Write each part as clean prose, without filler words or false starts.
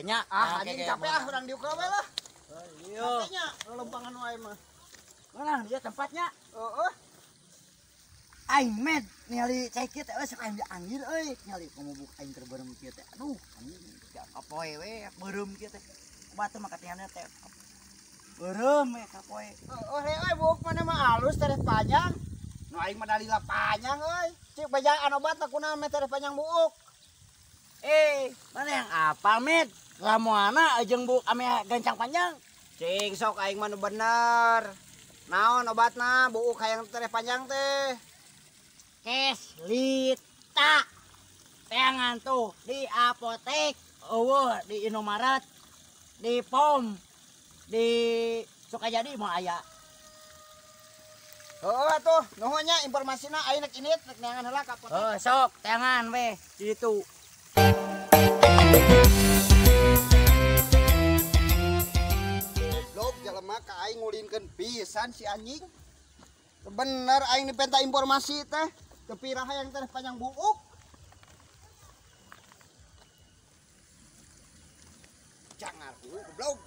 nya. Anjing capek urang diukur we lah. Iya. Capeknya lompangan wae mah. Mana dia tempatnya? Heeh. Aing med ningali cai kieu teh sok aing dianggil euy. Ningali komo buk aing keur beureum kieu teh. Aduh, anjing kapoe we beureum kieu teh. Batu mah katinganna teh. Beureum we kapoe. Oh, euy buk mana mah halus tereh panjang. Nu aing mah dalila panjang euy. Cik bajaan obat kunaon mah tereh panjang buuk. Mana yang apal med? Ramuana jeung buk ame gancang panjang. Cing sok aing mah nu bener. Naon obatna buuk hayang tereh panjang teh? Keslita. Teangan tuh di apotek, eueuh di Indomaret, di POM, di Sukajadi mah aya. Heeh atuh, nuhun nya informasina aing rek init rek neangan heula ka apotek. Sok teangan we di ditu. Goblok jelema ka aing ngulinkeun pisan si anjing. Bener aing dipenta informasi teh. Kepiraha yang tereh panjang buuk. Jangan goblok.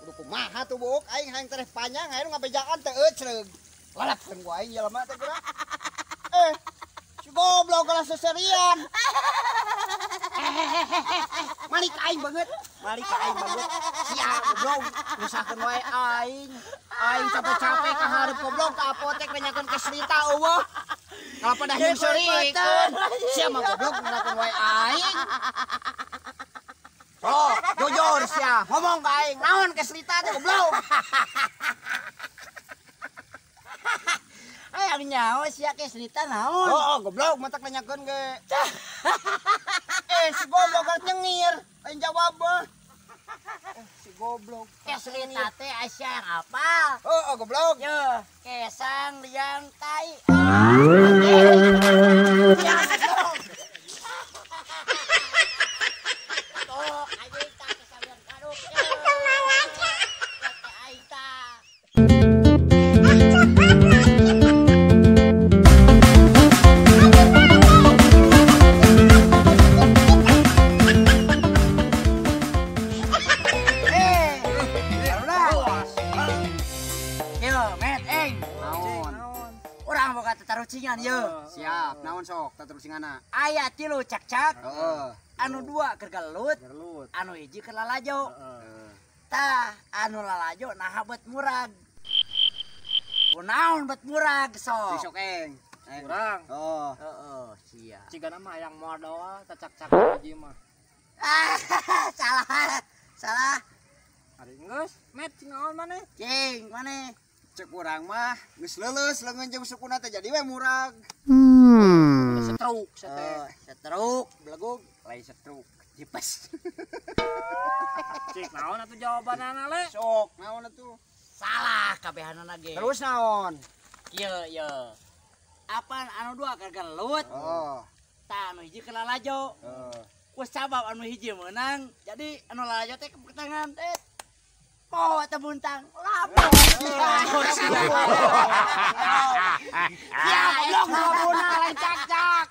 Udah kumaha tuh buuk aing hayang tereh panjang hayang ngabejaan teh ecreug. Lalapkeun ku aing jelema teh geura. Si goblok kalah seserian. Malik aing banget. Sia goblok nyusahkeun wae aing. Aing capek-capek ka hareup goblok ka apotek nanyakeun keslita eueuh. Kalau pada nyusurikeun sia mah goblok ngelakuin wae aing. Oh, jujur sia, ngomong ka aing, naon keslita teh goblok. Hayang nyaho sia keslita naon? Oh, goblok matak nanyakeun ge. Si goblok kan nyengir, aing jawab mah. Si goblok. Keslita teh asa yang apal. Oh, goblok. Yo, kesang liang tai. Urang boga tatarucingan yeuh. Siap, naon sok taterusingana? Aya 3 cak-cak. Heeh. Anu 2 keur gelut, anu 1 keur lalajo. Tah, anu lalajo naha bet murag. Kunaon bet murag sok? Si Sokeng. Urang. Oh. Heeh, sia. Cigana mah hayang moal tacak-cak aja mah. Salah. Ari geus, met naon maneh? Cing, maneh? Cek urang mah geus leuleus leungeun jeung sukuna teh jadi we murag. Setruk sateh. Setruk, belegug, lain setruk, jipes. Cik naon atuh jawabanana le? Sok, naon atuh? Salah kabehanana ge. Terus naon? Ieu. Apaan anu 2 keur gelut? Oh. Tah anu 1 keur lalajo. Ku sabab anu 1 meunang, jadi anu lalajo teh kepertangan teh. Po teh buntang lapor. Ya, goblok lain cak-cak.